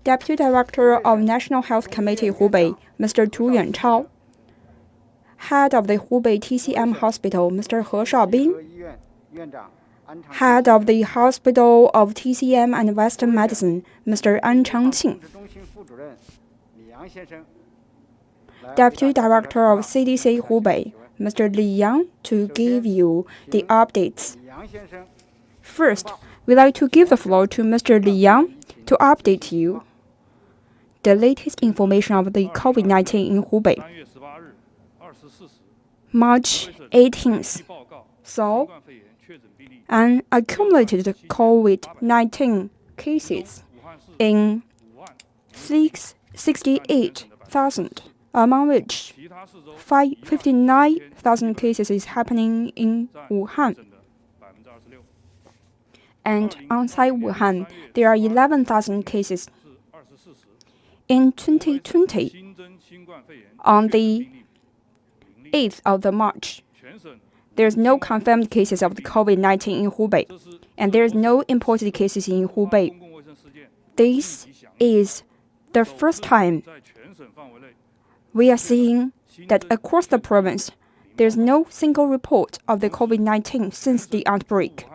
Deputy Director of National Health Committee Hubei, Mr. Tu Yuanchao, Head of the Hubei TCM Hospital, Mr. He Shaobin, Head of the Hospital of TCM and Western Medicine, Mr. An Changqing, Deputy Director of CDC Hubei, Mr. Li Yang, to give you the updates. First, we'd like to give the floor to Mr. Li Yang to update you the latest information of the COVID-19 in Hubei. March 18th saw an accumulated COVID-19 cases in 68,000, among which 59,000 cases is happening in Wuhan. And outside Wuhan, there are 11,000 cases. In 2020, on the 8th of March, there's no confirmed cases of the COVID-19 in Hubei, and there's no imported cases in Hubei. This is the first time we are seeing that across the province, there's no single report of the COVID-19 since the outbreak.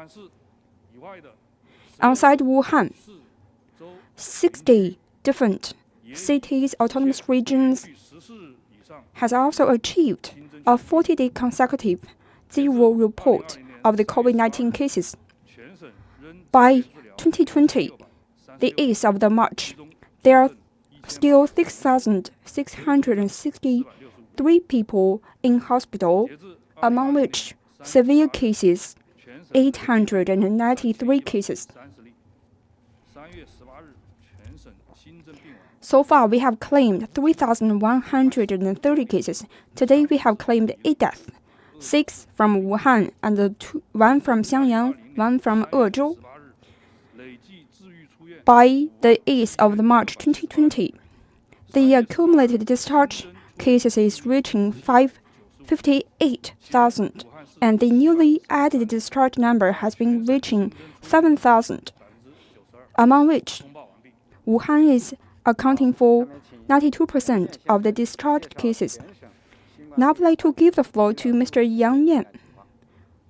Outside Wuhan, 60 different cities, autonomous regions has also achieved a 40-day consecutive zero report of the COVID-19 cases. By 2020, the 8th of March, there are still 6,663 people in hospital, among which severe cases, 893 cases. So far, we have claimed 3,130 cases. Today, we have claimed 8 deaths, 6 from Wuhan and 1 from Xiangyang, 1 from Ezhou. By the 8th of March 2020, the accumulated discharge cases is reaching 58,000, and the newly added discharge number has been reaching 7,000, among which Wuhan is accounting for 92% of the discharged cases. Now I'd like to give the floor to Mr. Yang Yan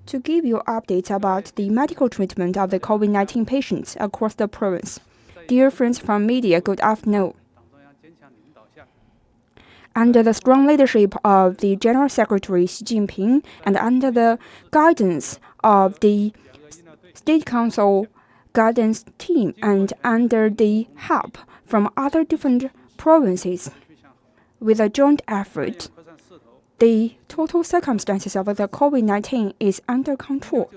to give you updates about the medical treatment of the COVID-19 patients across the province. Dear friends from media, good afternoon. Under the strong leadership of the General Secretary Xi Jinping and under the guidance of the State Council guidance team and under the help from other different provinces, with a joint effort, the total circumstances of the COVID-19 is under control.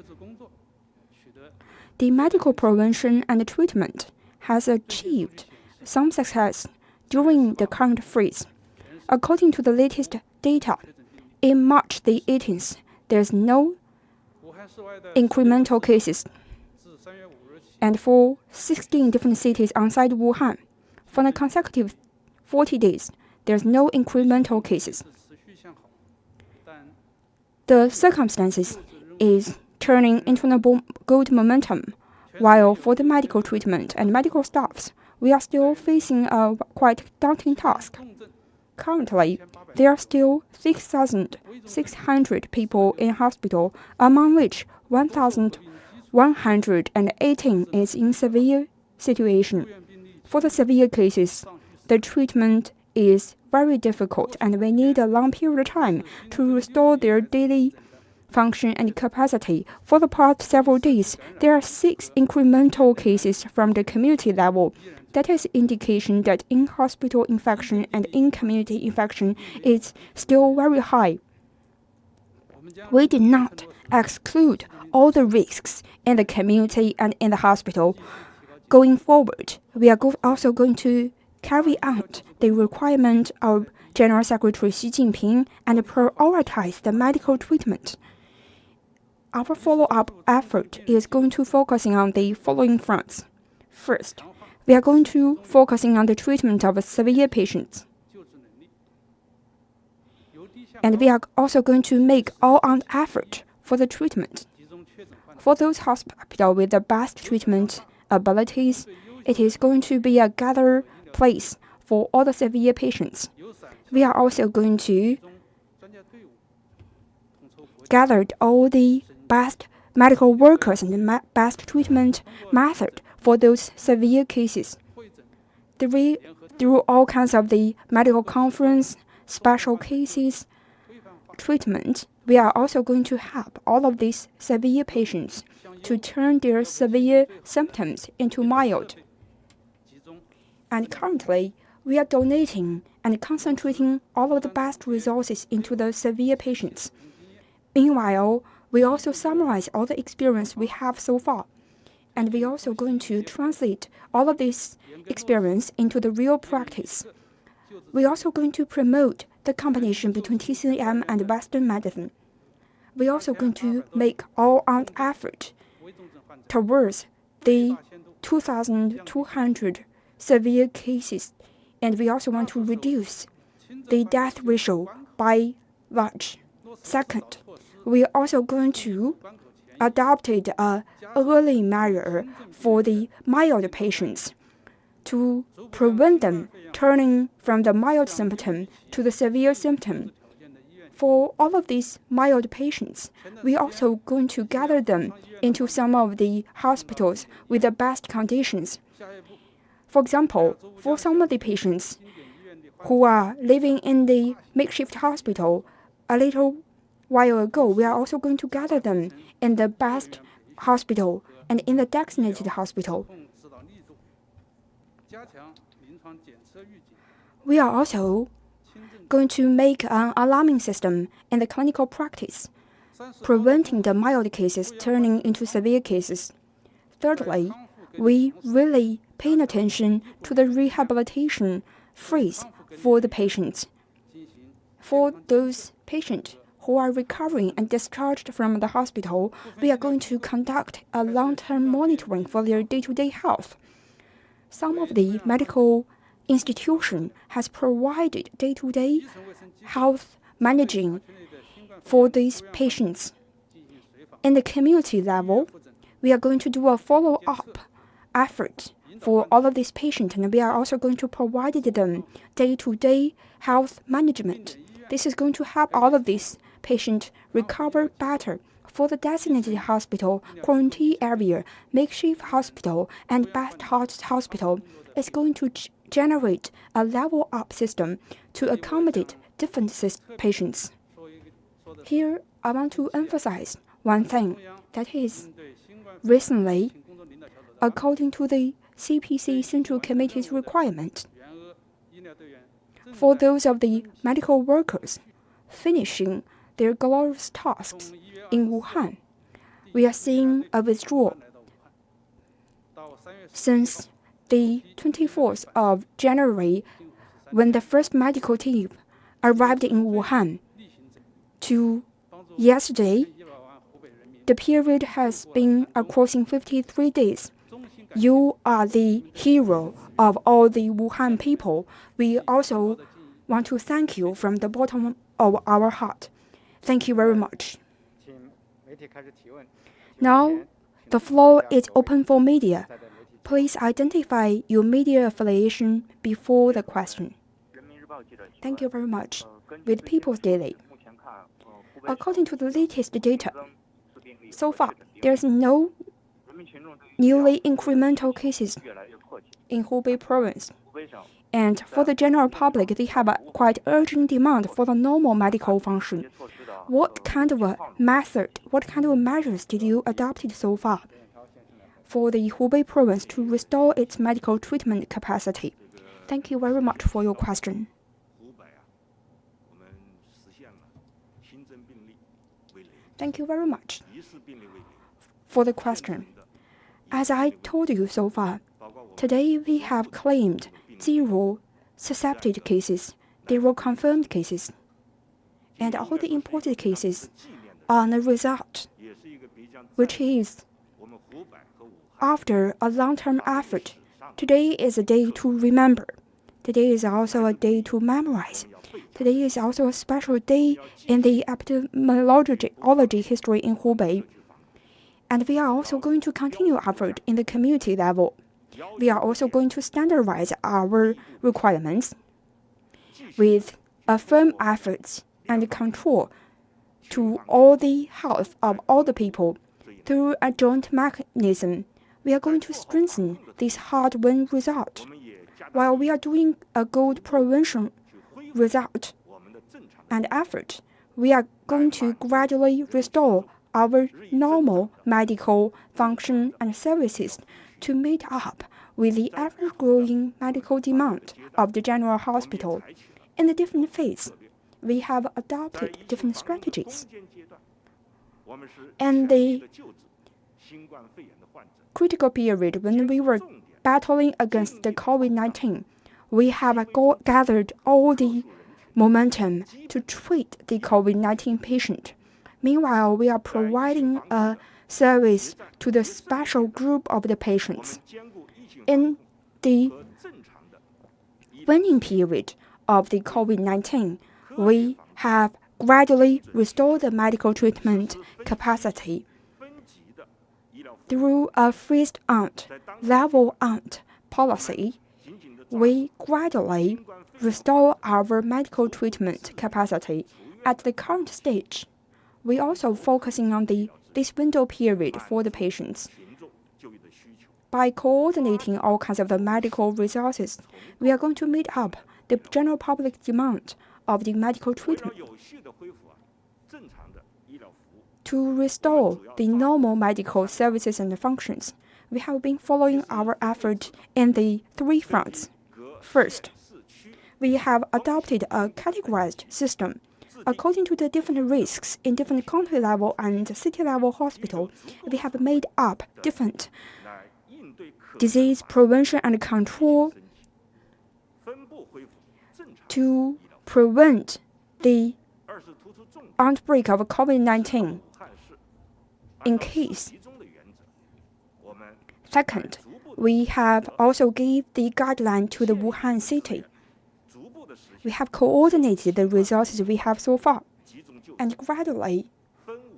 The medical prevention and treatment has achieved some success during the current phase. According to the latest data, in March the 18th, there's no incremental cases. And for 16 different cities outside Wuhan, for the consecutive 40 days, there's no incremental cases. The circumstances is turning into a good momentum, while for the medical treatment and medical staffs, we are still facing a quite daunting task. Currently, there are still 6,600 people in hospital, among which 1,118 is in severe situation. For the severe cases, the treatment is very difficult, and we need a long period of time to restore their daily function and capacity. For the past several days, there are 6 incremental cases from the community level. That is indication that in-hospital infection and in-community infection is still very high. We did not exclude all the risks in the community and in the hospital. Going forward, we are also going to carry out the requirement of General Secretary Xi Jinping and prioritize the medical treatment. Our follow-up effort is going to focusing on the following fronts. First, we are going to focusing on the treatment of severe patients. And we are also going to make all-out effort for the treatment. For those hospitals with the best treatment abilities it is going to be a gather place for all the severe patients. We are also going to gather all the best medical workers and the best treatment method for those severe cases. Through all kinds of the medical conference, special cases, treatment, we are also going to help all of these severe patients to turn their severe symptoms into mild. And currently, we are donating and concentrating all of the best resources into the severe patients. Meanwhile, we also summarize all the experience we have so far. And we are also going to translate all of this experience into the real practice. We are also going to promote the combination between TCM and Western medicine. We are also going to make all-out effort towards the 2,200 severe cases, and we also want to reduce the death ratio by large. Second, we are also going to adopt an early measure for the mild patients to prevent them turning from the mild symptom to the severe symptom. For all of these mild patients, we are also going to gather them into some of the hospitals with the best conditions. For example, for some of the patients who are living in the makeshift hospital a little while ago, we are also going to gather them in the best hospital and in the designated hospital. We are also going to make an alarming system in the clinical practice, preventing the mild cases turning into severe cases. Thirdly, we really pay attention to the rehabilitation phase for the patients. For those patients who are recovering and discharged from the hospital, we are going to conduct a long-term monitoring for their day-to-day health. Some of the medical institution has provided day-to-day health managing for these patients. In the community level, we are going to do a follow-up effort for all of these patients, and we are also going to provide them day-to-day health management. This is going to help all of these patients recover better. For the designated hospital, quarantine area, makeshift hospital, and best hospital is going to generate a level-up system to accommodate different patients. Here, I want to emphasize one thing, that is, recently, according to the CPC Central Committee's requirement, for those of the medical workers finishing their glorious tasks in Wuhan, we are seeing a withdrawal. Since the 24th of January, when the first medical team arrived in Wuhan, to yesterday, the period has been crossing 53 days. You are the hero of all the Wuhan people. We also want to thank you from the bottom of our heart. Thank you very much. Now, the floor is open for media. Please identify your media affiliation before the question. Thank you very much. With People's Daily, according to the latest data, so far there's no newly incremental cases in Hubei Province. And for the general public, they have a quite urgent demand for the normal medical function. What kind of a method, what kind of measures did you adopt so far for the Hubei Province to restore its medical treatment capacity? Thank you very much for your question. Thank you very much for the question. As I told you so far, today we have claimed 0 suspected cases, 0 confirmed cases, and all the imported cases are the result, which is, after a long-term effort, today is a day to remember. Today is also a day to memorize. Today is also a special day in the epidemiology history in Hubei. And we are also going to continue effort in the community level. We are also going to standardize our requirements with a firm efforts and control to all the health of all the people. Through a joint mechanism, we are going to strengthen this hard-won result. While we are doing a good prevention result and effort, we are going to gradually restore our normal medical function and services to meet up with the ever-growing medical demand of the general hospital. In the different phase, we have adopted different strategies. In the critical period when we were battling against the COVID-19, we have gathered all the momentum to treat the COVID-19 patient. Meanwhile, we are providing a service to the special group of the patients. In the waning period of the COVID-19, we have gradually restored the medical treatment capacity. Through a phased-out, level-out policy, we gradually restore our medical treatment capacity. At the current stage, we also focusing on this window period for the patients. By coordinating all kinds of the medical resources, we are going to meet up the general public demand of the medical treatment. To restore the normal medical services and functions, we have been following our effort in the 3 fronts. First, we have adopted a categorized system. According to the different risks in different country level and city level hospital, we have made up different disease prevention and control to prevent the outbreak of COVID-19 in case. Second, we have also given the guideline to the Wuhan city. We have coordinated the resources we have so far, and gradually,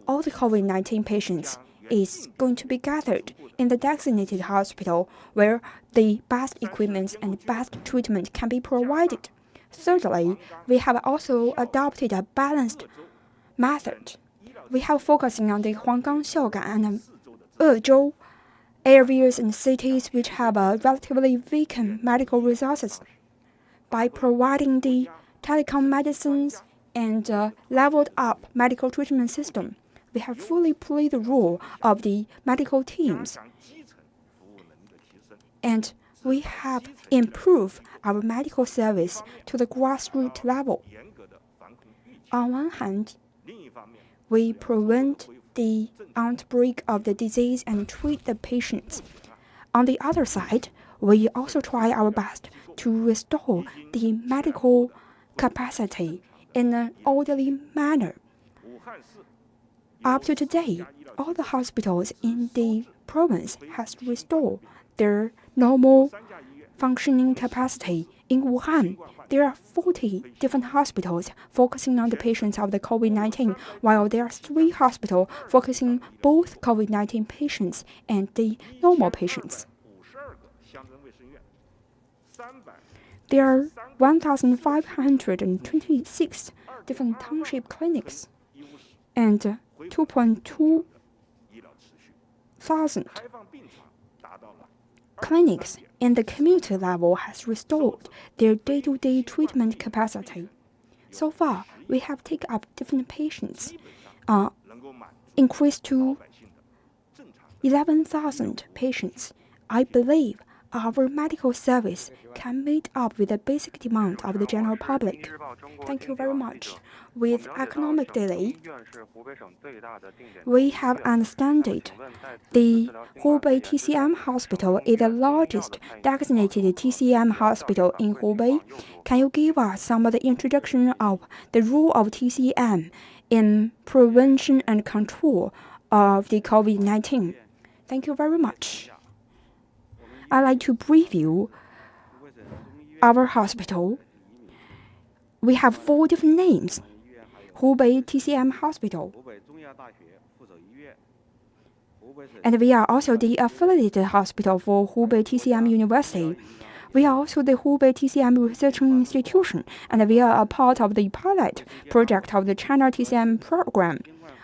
all the COVID-19 patients is going to be gathered in the designated hospital where the best equipment and best treatment can be provided. Thirdly, we have also adopted a balanced method. We have focusing on the Huanggang, Xiaogan, and Ezhou areas and cities which have a relatively weak medical resources. By providing the telecom medicines and leveled up medical treatment system, we have fully played the role of the medical teams. And we have improved our medical service to the grassroots level. On one hand, we prevent the outbreak of the disease and treat the patients. On the other side, we also try our best to restore the medical capacity in an orderly manner. Up to today, all the hospitals in the province has restored their normal functioning capacity. In Wuhan, there are 40 different hospitals focusing on the patients of the COVID-19, while there are 3 hospitals focusing both COVID-19 patients and the normal patients. There are 1,526 different township clinics and 2.2 thousand clinics in the community level has restored their day-to-day treatment capacity. So far, we have taken up different patients, increased to 11,000 patients. I believe our medical service can meet up with the basic demand of the general public. Thank you very much. With economic delay, we have understood the Hubei TCM hospital is the largest designated TCM hospital in Hubei. Can you give us some of the introduction of the role of TCM in prevention and control of the COVID-19? Thank you very much. I'd like to preview our hospital. We have 4 different names. Hubei TCM Hospital, And we are also the affiliated hospital for Hubei TCM University. We are also the Hubei TCM Research Institution, and we are a part of the pilot project of the China TCM program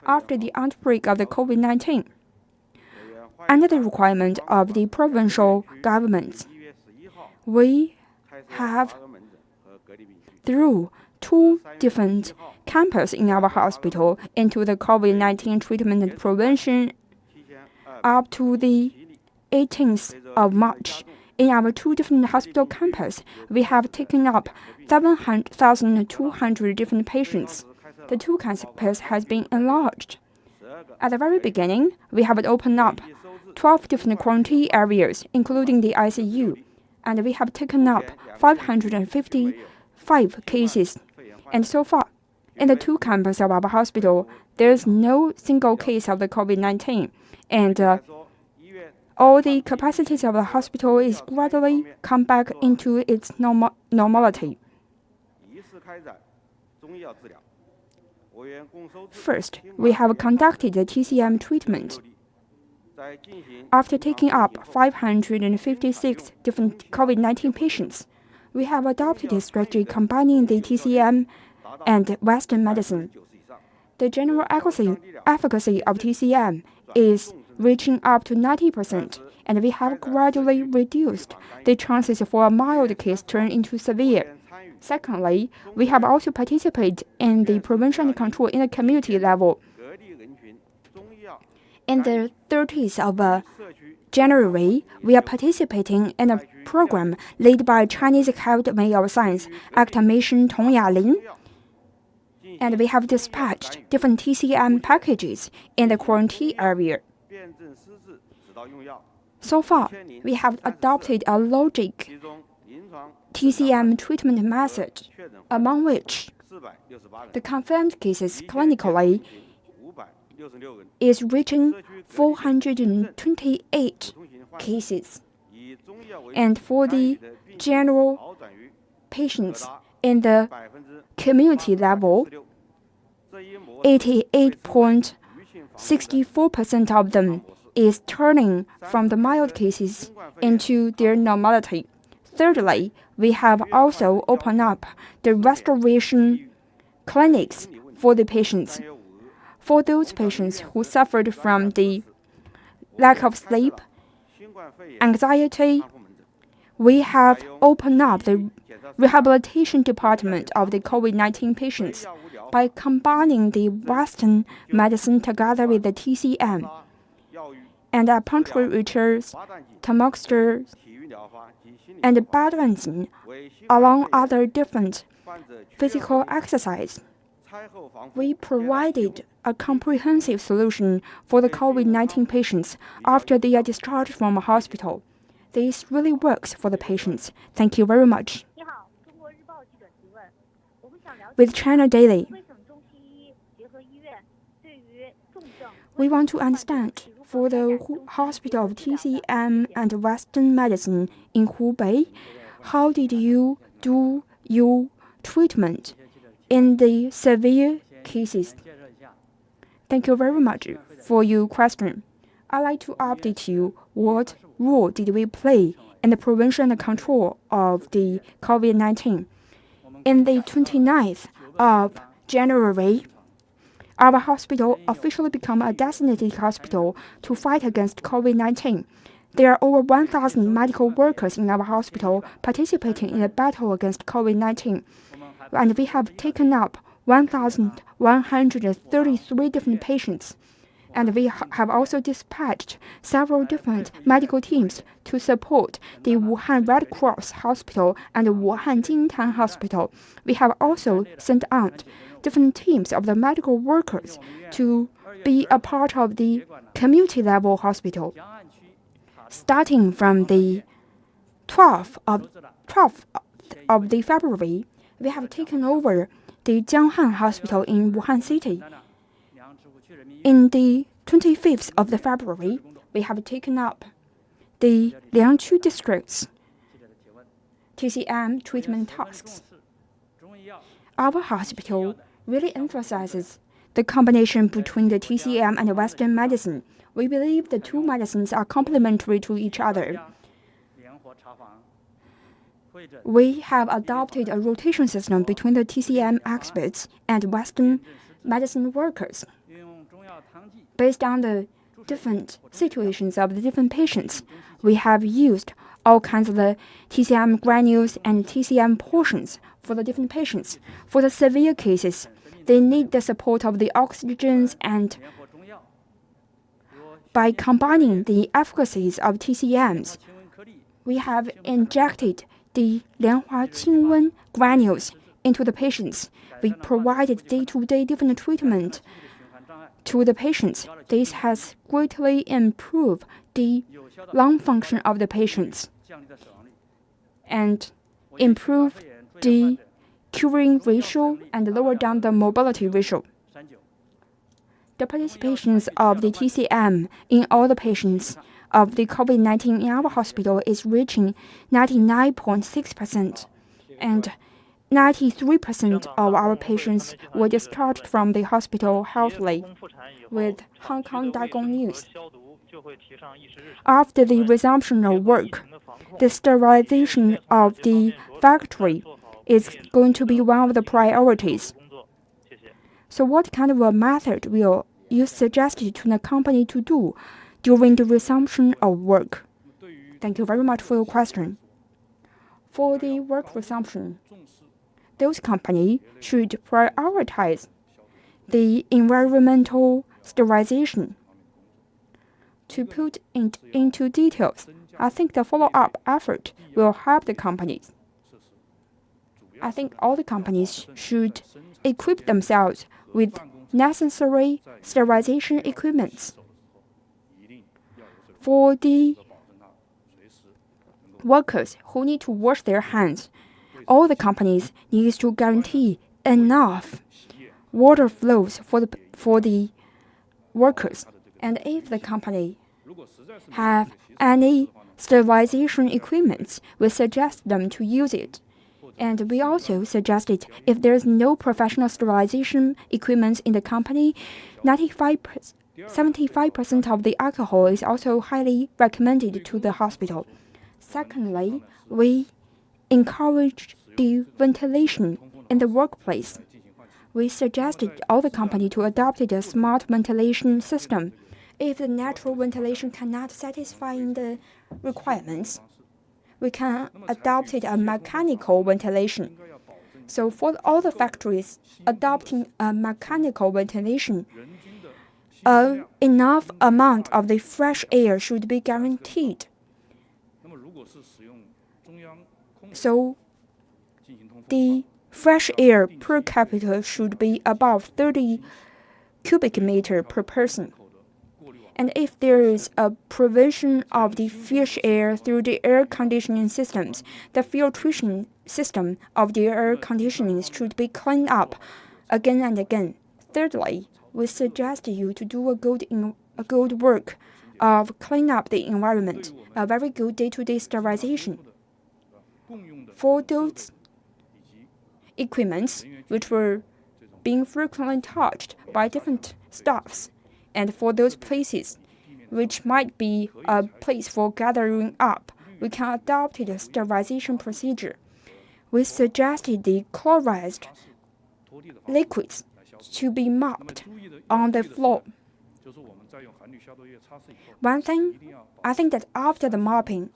after the outbreak of the COVID-19. Under the requirement of the provincial governments, we have, through 2 different campuses in our hospital, into the COVID-19 treatment and prevention up to the 18th of March. In our 2 different hospital campuses, we have taken up 7,200 different patients. The 2 campuses has been enlarged. At the very beginning, we have opened up 12 different quarantine areas, including the ICU, and we have taken up 555 cases. And so far, in the 2 campuses of our hospital, there is no single case of the COVID-19, and all the capacities of the hospital is gradually come back into its normality. First, we have conducted the TCM treatment. After taking up 556 different COVID-19 patients, we have adopted a strategy combining the TCM and Western medicine. The general efficacy of TCM is reaching up to 90%, and we have gradually reduced the chances for a mild case turn into severe. Secondly, we have also participated in the prevention and control in the community level. In the 30th of January, we are participating in a program led by Chinese Academy of Science, Academician Tong Yalin, and we have dispatched different TCM packages in the quarantine area. So far, we have adopted a logic TCM treatment method, among which the confirmed cases clinically is reaching 428 cases. And for the general patients in the community level, 88.64% of them is turning from the mild cases into their normality. Thirdly, we have also opened up the restoration clinics for the patients. For those patients who suffered from the lack of sleep, anxiety, we have opened up the rehabilitation department of the COVID-19 patients by combining the Western medicine together with the TCM and acupuncture, tamoxifen, and badminton, along other different physical exercise. We provided a comprehensive solution for the COVID-19 patients after they are discharged from a hospital. This really works for the patients. Thank you very much. With China Daily, we want to understand for the hospital of TCM and Western medicine in Hubei, how did you do your treatment in the severe cases? Thank you very much for your question. I'd like to update you what role did we play in the prevention and control of the COVID-19. In the 29th of January, our hospital officially became a designated hospital to fight against COVID-19. There are over 1,000 medical workers in our hospital participating in the battle against COVID-19, and we have taken up 1,133 different patients. And we have also dispatched several different medical teams to support the Wuhan Red Cross Hospital and the Wuhan Jintan Hospital. We have also sent out different teams of the medical workers to be a part of the community level hospital. Starting from the 12th of the February, we have taken over the Jianghan Hospital in Wuhan City. In the 25th of the February, we have taken up the Liangqiu district's TCM treatment tasks. Our hospital really emphasizes the combination between the TCM and Western medicine. We believe the two medicines are complementary to each other. We have adopted a rotation system between the TCM experts and Western medicine workers. Based on the different situations of the different patients, we have used all kinds of the TCM granules and TCM portions for the different patients. For the severe cases, they need the support of the oxygens, and by combining the efficacies of TCMs, we have injected the Lianhua Qingwen granules into the patients. We provided day-to-day different treatment to the patients. This has greatly improved the lung function of the patients and improved the curing ratio and lower down the mobility ratio. The participations of the TCM in all the patients of the COVID-19 in our hospital is reaching 99.6%, and 93% of our patients were discharged from the hospital healthily. With Hong Kong Daigong News, after the resumption of work, the sterilization of the factory is going to be one of the priorities. So what kind of a method will you suggest to the company to do during the resumption of work? Thank you very much for your question. For the work resumption, those companies should prioritize the environmental sterilization. To put it into details, I think the follow-up effort will help the companies. I think all the companies should equip themselves with necessary sterilization equipments. For the workers who need to wash their hands, all the companies need to guarantee enough water flows for the workers. And if the company have any sterilization equipments, we suggest them to use it. And we also suggested if there's no professional sterilization equipment in the company, 75% of the alcohol is also highly recommended to the hospital. Secondly, we encourage the ventilation in the workplace. We suggested all the company to adopt a smart ventilation system. If the natural ventilation cannot satisfy the requirements, we can adopt a mechanical ventilation. So for all the factories adopting a mechanical ventilation, enough amount of the fresh air should be guaranteed. So the fresh air per capita should be above 30 cubic meter per person. And if there is a prevention of the fresh air through the air conditioning systems, the filtration system of the air conditioning should be cleaned up again and again. Thirdly, we suggest you to do a good work of clean up the environment, a very good day-to-day sterilization. For those equipments which were being frequently touched by different staffs, and for those places which might be a place for gathering up, we can adopt a sterilization procedure. We suggested the chlorized liquids to be mopped on the floor. One thing, I think that after the mopping,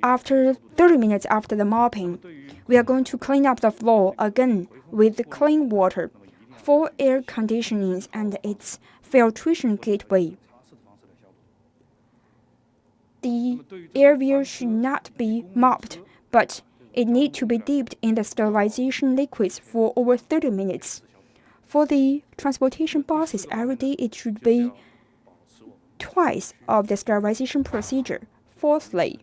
after 30 minutes after the mopping, we are going to clean up the floor again with clean water for air conditioning and its filtration gateway. The area should not be mopped, but it needs to be dipped in the sterilization liquids for over 30 minutes. For the transportation buses every day, it should be twice of the sterilization procedure. Fourthly,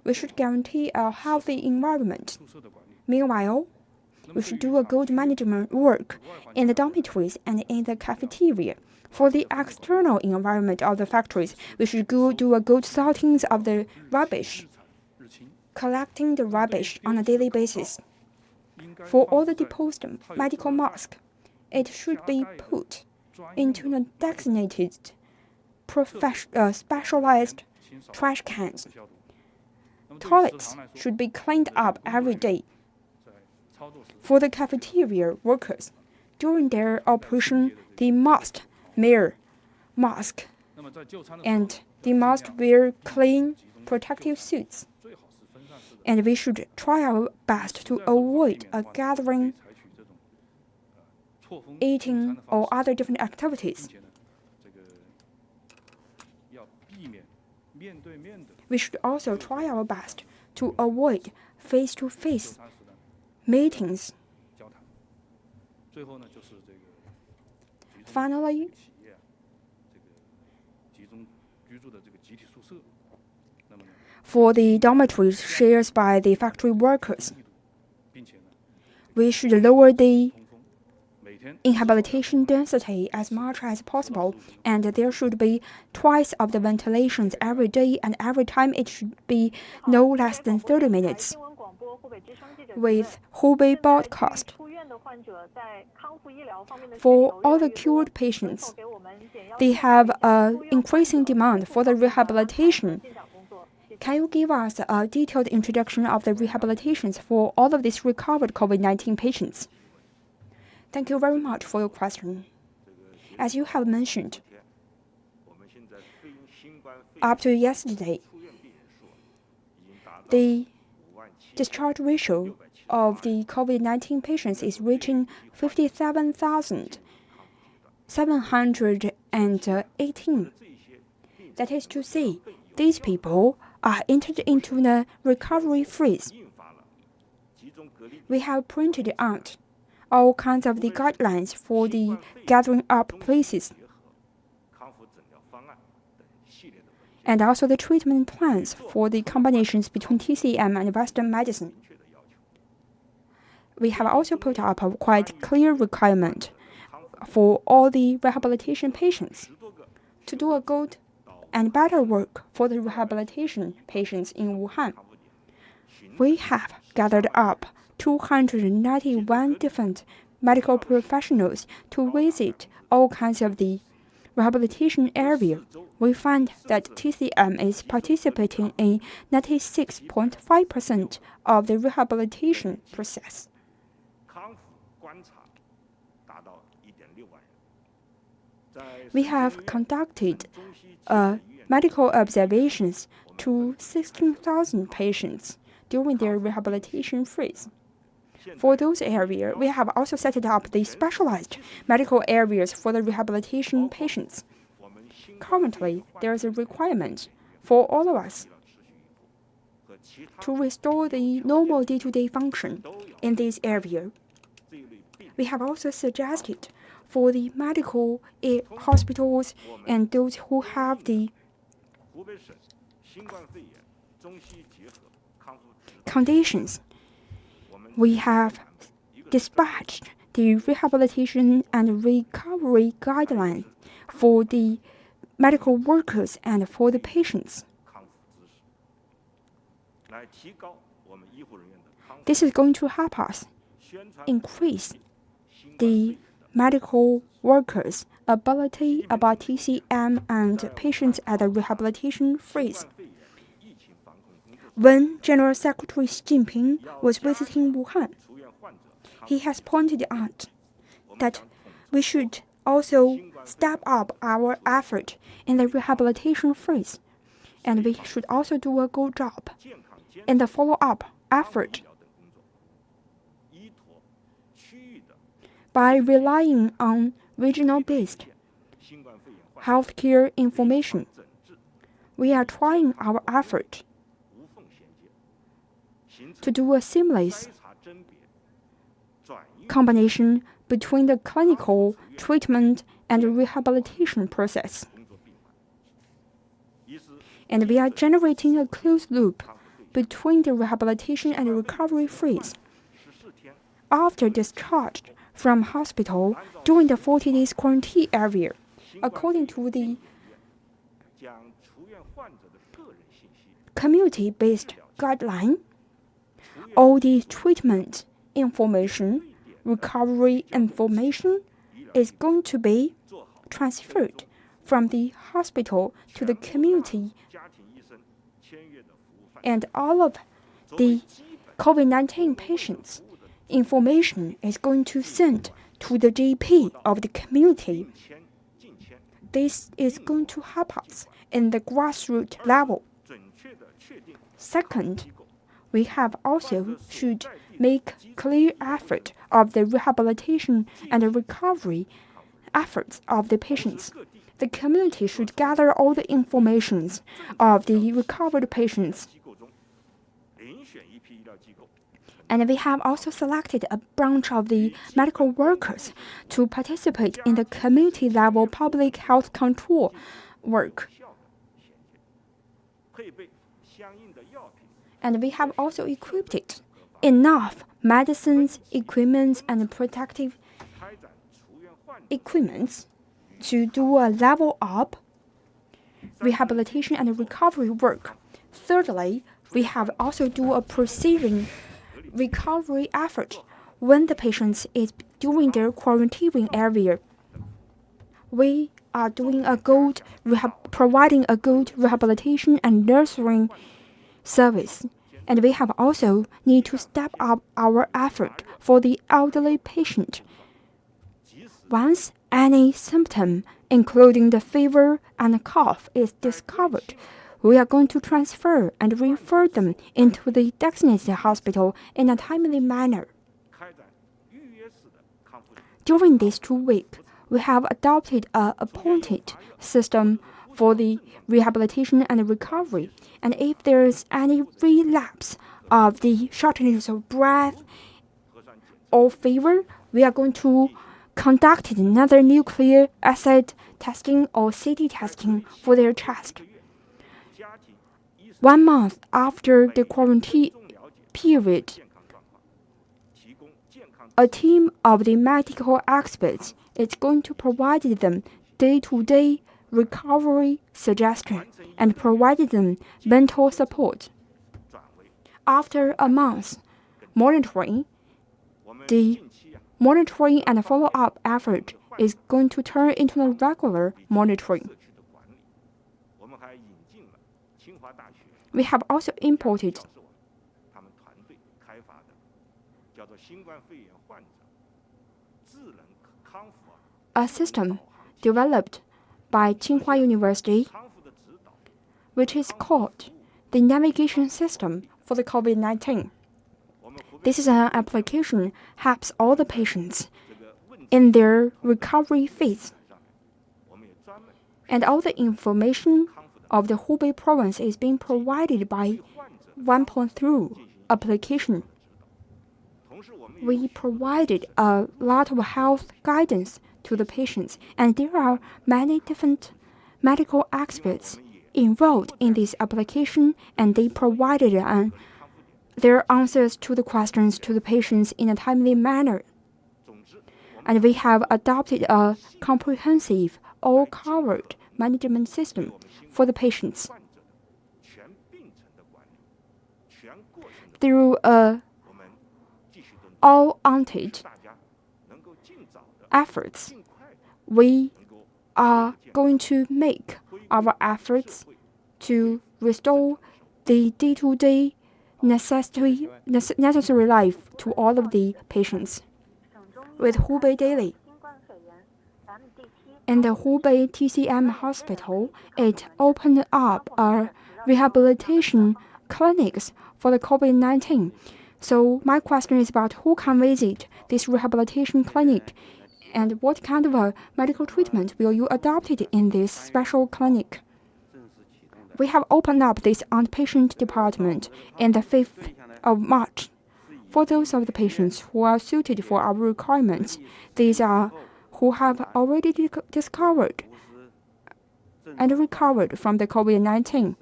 we should guarantee a healthy environment. Meanwhile, we should do a good management work in the dormitories and in the cafeteria. For the external environment of the factories, we should do a good sorting of the rubbish, collecting the rubbish on a daily basis. For all the disposed medical masks, it should be put into the designated specialized trash cans. Toilets should be cleaned up every day. For the cafeteria workers, during their operation, they must wear masks and they must wear clean protective suits. And we should try our best to avoid a gathering, eating, or other different activities. We should also try our best to avoid face-to-face meetings. Finally, for the dormitories shared by the factory workers, we should lower the inhabitation density as much as possible, and there should be twice of the ventilations every day, and every time it should be no less than 30 minutes. With Hubei broadcast, for all the cured patients, they have an increasing demand for the rehabilitation. Can you give us a detailed introduction of the rehabilitations for all of these recovered COVID-19 patients? Thank you very much for your question. As you have mentioned, up to yesterday, the discharge ratio of the COVID-19 patients is reaching 57,718. That is to say, these people are entered into the recovery phase. We have printed out all kinds of the guidelines for the gathering up places, and also the treatment plans for the combinations between TCM and Western medicine. We have also put up a quite clear requirement for all the rehabilitation patients to do a good and better work for the rehabilitation patients in Wuhan. We have gathered up 291 different medical professionals to visit all kinds of the rehabilitation area. We find that TCM is participating in 96.5% of the rehabilitation process. We have conducted medical observations to 16,000 patients during their rehabilitation phase. For those areas, we have also set up the specialized medical areas for the rehabilitation patients. Currently, there is a requirement for all of us to restore the normal day-to-day function in this area. We have also suggested for the medical hospitals and those who have the conditions, we have dispatched the rehabilitation and recovery guidelines for the medical workers and for the patients. This is going to help us increase the medical workers' ability about TCM and patients at the rehabilitation phase. When General Secretary Xi Jinping was visiting Wuhan, he has pointed out that we should also step up our effort in the rehabilitation phase, and we should also do a good job in the follow-up effort. By relying on regional-based healthcare information, we are trying our effort to do a seamless combination between the clinical treatment and rehabilitation process. And we are generating a closed loop between the rehabilitation and recovery phase. After discharge from hospital during the 40 days quarantine area, according to the community-based guideline, all the treatment information, recovery information, is going to be transferred from the hospital to the community, and all of the COVID-19 patients' information is going to send to the GP of the community. This is going to help us in the grassroots level. Second, we have also should make clear effort of the rehabilitation and the recovery efforts of the patients. The community should gather all the informations of the recovered patients. And we have also selected a branch of the medical workers to participate in the community-level public health control work. And we have also equipped enough medicines, equipment, and protective equipment to do a level-up rehabilitation and recovery work. Thirdly, we have also do a precision recovery effort when the patient is during their quarantine area. We are doing providing a good rehabilitation and nursing service, and we have also need to step up our effort for the elderly patient. Once any symptom, including the fever and cough, is discovered, we are going to transfer and refer them into the designated hospital in a timely manner. During these 2 weeks, we have adopted an appointed system for the rehabilitation and recovery. And if there is any relapse of the shortness of breath or fever, we are going to conduct another nucleic acid testing or CT testing for their chest. 1 month after the quarantine period, a team of the medical experts is going to provide them day-to-day recovery suggestion and provide them mental support. After a month, the monitoring and follow-up effort is going to turn into a regular monitoring. We have also imported a system developed by Tsinghua University, which is called the navigation system for the COVID-19. This is an application helps all the patients in their recovery phase. And all the information of the Hubei Province is being provided by 1.3 application. We provided a lot of health guidance to the patients, and there are many different medical experts enrolled in this application, and they provided their answers to the questions to the patients in a timely manner. And we have adopted a comprehensive, all-covered management system for the patients. Through all-oriented efforts, we are going to make our efforts to restore the day-to-day necessary life to all of the patients. With Hubei Daily, in the Hubei TCM hospital, it opened up rehabilitation clinics for the COVID-19. So my question is about who can visit this rehabilitation clinic and what kind of medical treatment will you adopt in this special clinic? We have opened up this outpatient department in the 5th of March. For those of the patients who are suited for our requirements, these are who have already discovered and recovered from the COVID-19.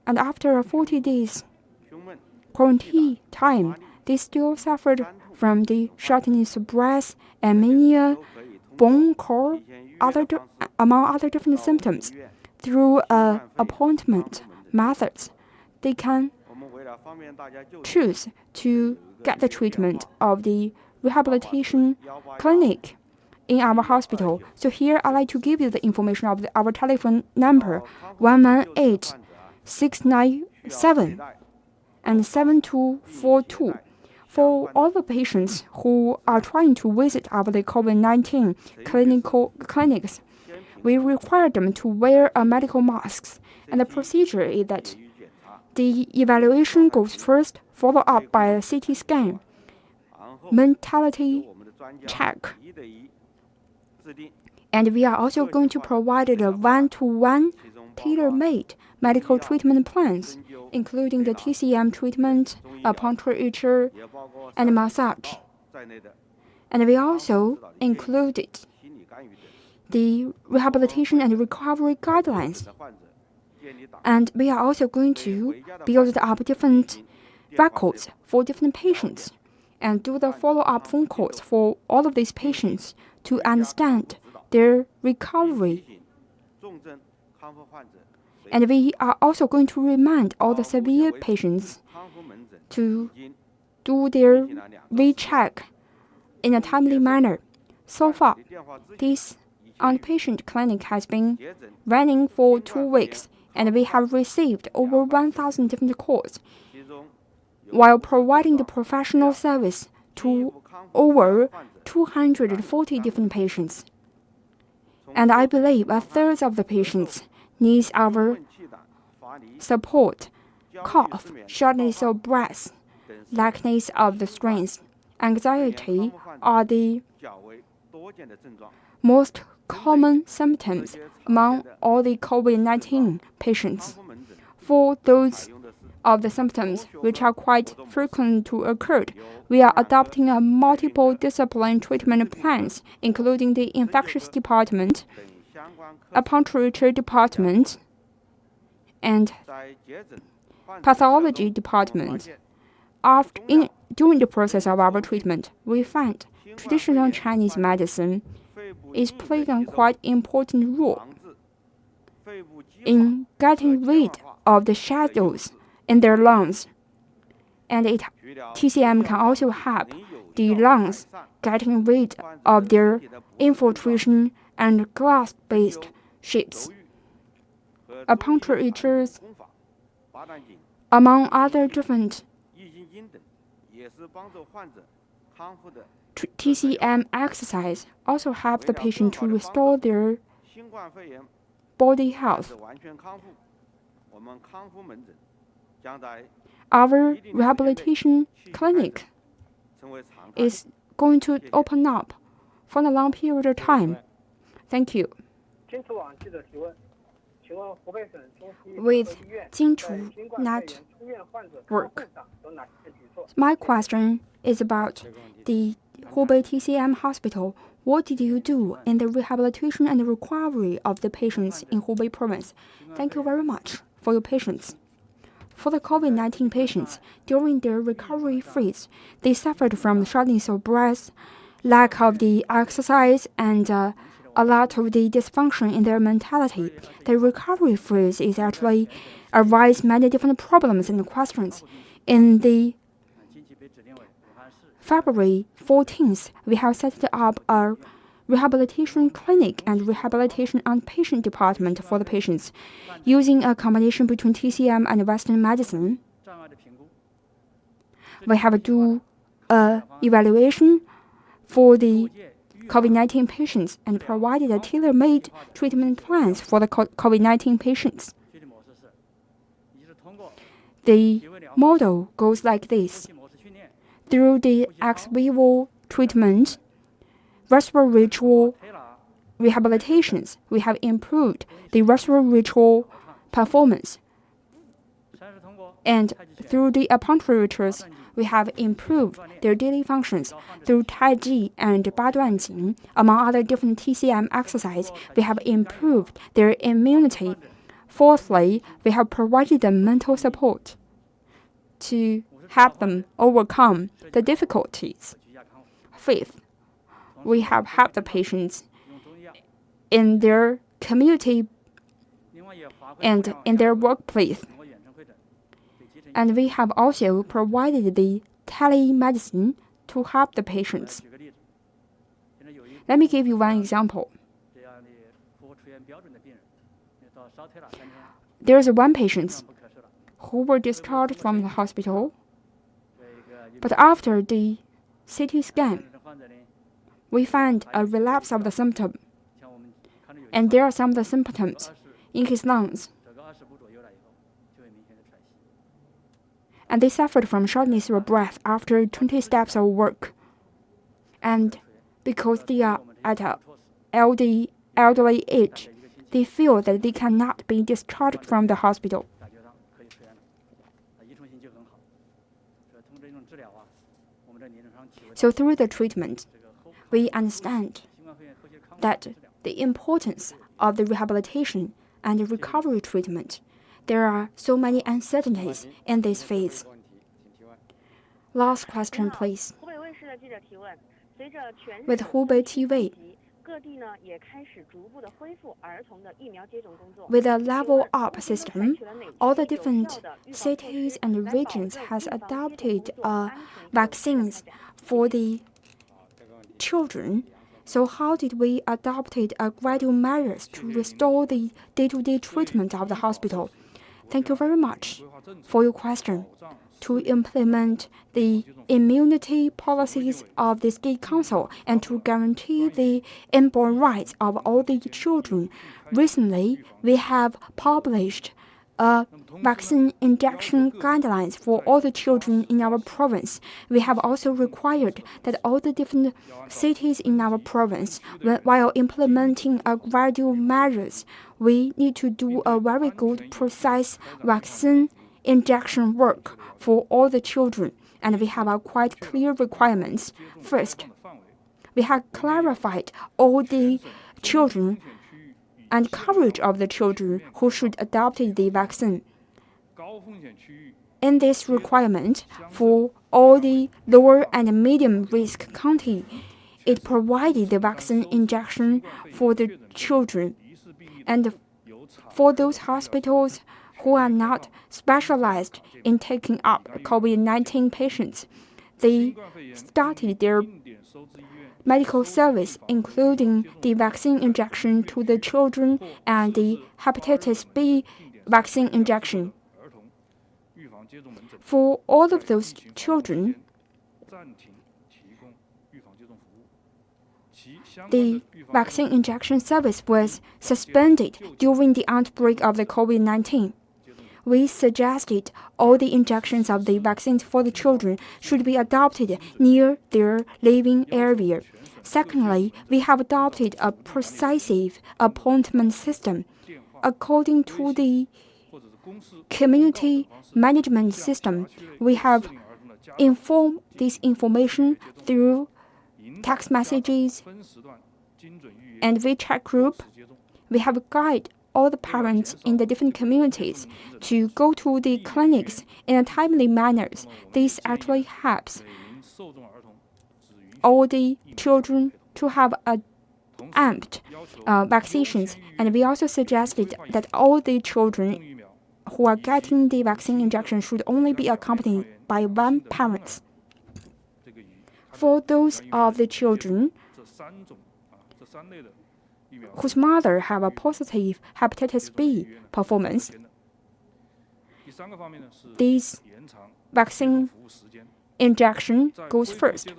And after a 40 days quarantine time, they still suffered from the shortness of breath, anemia, bone core, among other different symptoms. Through appointment methods, they can choose to get the treatment of the rehabilitation clinic in our hospital. So here I'd like to give you the information of our telephone number 118-697 and 7242. For all the patients who are trying to visit our COVID-19 clinics, we require them to wear a medical mask, and the procedure is that the evaluation goes first, followed up by a CT scan, mentality check, and we are also going to provide the one-to-one tailor-made medical treatment plans, including the TCM treatment, acupuncture, and massage. And we also included the rehabilitation and recovery guidelines. And we are also going to build up different records for different patients and do the follow-up phone calls for all of these patients to understand their recovery. And we are also going to remind all the severe patients to do their recheck in a timely manner. So far, this outpatient clinic has been running for 2 weeks, and we have received over 1,000 different calls, while providing the professional service to over 240 different patients. And I believe a third of the patients needs our support. Cough, shortness of breath, lackness of the strength, anxiety are the most common symptoms among all the COVID-19 patients. For those of the symptoms which are quite frequent to occur, we are adopting a multiple discipline treatment plans, including the infectious department, acupuncture department, and pathology department. During the process of our treatment, we find traditional Chinese medicine is playing a quite important role in getting rid of the shadows in their lungs, and TCM can also help the lungs getting rid of their infiltration and glass-based shapes. Acupunctures, among other different TCM exercise, also help the patient to restore their body health. Our rehabilitation clinic is going to open up for a long period of time. Thank you. With Jinchu Network, my question is about the Hubei TCM Hospital. What did you do in the rehabilitation and recovery of the patients in Hubei Province? Thank you very much for your patience. For the COVID-19 patients, during their recovery phase, they suffered from shortness of breath, lack of the exercise, and a lot of the dysfunction in their mentality. The recovery phase is actually arise many different problems and questions. In the February 14th, we have set up a rehabilitation clinic and rehabilitation outpatient department for the patients, using a combination between TCM and Western medicine. We have do evaluation for the COVID-19 patients and provided a tailor-made treatment plans for the COVID-19 patients. The model goes like this. Through the ex vivo treatment, respiratory rehabilitations, we have improved the respiratory performance. And through the acupuncturists, we have improved their daily functions. Through Tai Chi and Baduanjing, among other different TCM exercises, we have improved their immunity. Fourthly, we have provided them mental support to help them overcome the difficulties. Fifth, we have helped the patients in their community and in their workplace. And we have also provided the telemedicine to help the patients. Let me give you one example. There's one patient who were discharged from the hospital, but after the CT scan, we find a relapse of the symptom, and there are some of the symptoms in his lungs. And they suffered from shortness of breath after 20 steps of work. And because they are at an elderly age, they feel that they cannot be discharged from the hospital. So through the treatment, we understand that the importance of the rehabilitation and the recovery treatment. There are so many uncertainties in this phase. Last question, please. With Hubei TV, with a level-up system, all the different cities and regions has adopted vaccines for the children. So how did we adopt gradual measures to restore the day-to-day treatment of the hospital? Thank you very much for your question. To implement the immunity policies of the State Council and to guarantee the inborn rights of all the children, recently we have published vaccine injection guidelines for all the children in our province. We have also required that all the different cities in our province, while implementing gradual measures, we need to do a very good, precise vaccine injection work for all the children, and we have quite clear requirements. First, we have clarified all the children and coverage of the children who should adopt the vaccine. In this requirement, for all the lower and medium risk county, it provided the vaccine injection for the children. And for those hospitals who are not specialized in taking up COVID-19 patients, they started their medical service, including the vaccine injection to the children and the hepatitis B vaccine injection. For all of those children, the vaccine injection service was suspended during the outbreak of the COVID-19. We suggested all the injections of the vaccines for the children should be adopted near their living area. Secondly, we have adopted a precise appointment system. According to the community management system, we have informed this information through text messages and WeChat group. We have guided all the parents in the different communities to go to the clinics in a timely manner. This actually helps all the children to have amped vaccinations. And we also suggested that all the children who are getting the vaccine injection should only be accompanied by one parent. For those of the children whose mother have a positive hepatitis B performance, this vaccine injection goes first.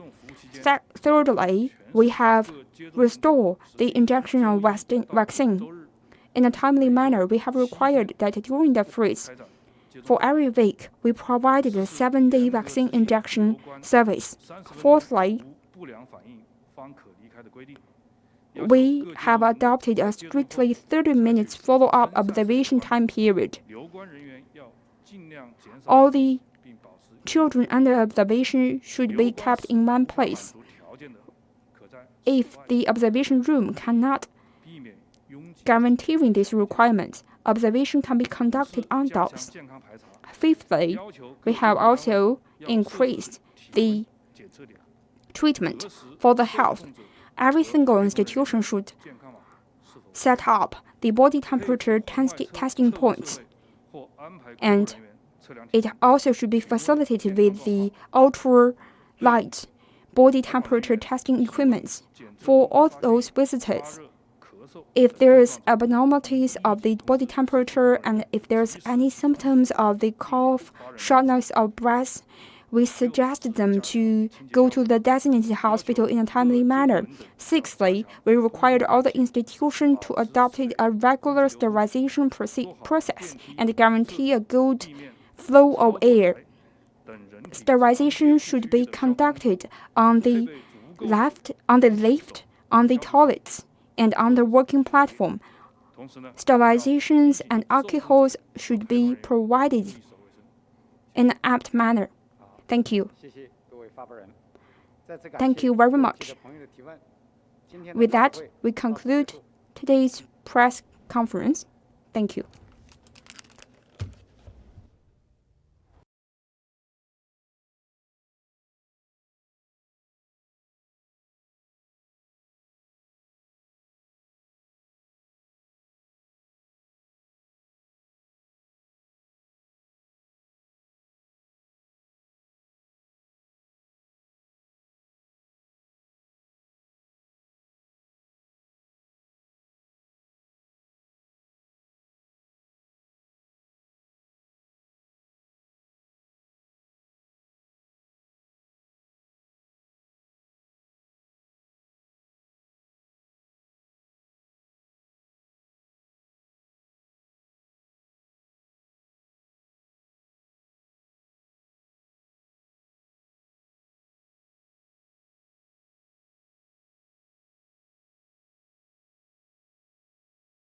Thirdly, we have restored the injection of vaccine. In a timely manner, we have required that during the freeze, for every week, we provided a 7-day vaccine injection service. Fourthly, we have adopted a strictly 30 minutes follow-up observation time period. All the children under observation should be kept in one place. If the observation room cannot guarantee this requirement, observation can be conducted outdoors. Fifthly, we have also increased the treatment for the health. Every single institution should set up the body temperature testing points, and It also should be facilitated with the ultra-light body temperature testing equipment for all those visitors. If there is abnormalities of the body temperature and if there's any symptoms of the cough, shortness of breath, we suggest them to go to the designated hospital in a timely manner. Sixthly, we required all the institutions to adopt a regular sterilization process and guarantee a good flow of air. Sterilization should be conducted on the lift, on the toilets, and on the working platform. Sterilizations and alcohols should be provided in an apt manner. Thank you. Thank you very much. With that, we conclude today's press conference. Thank you.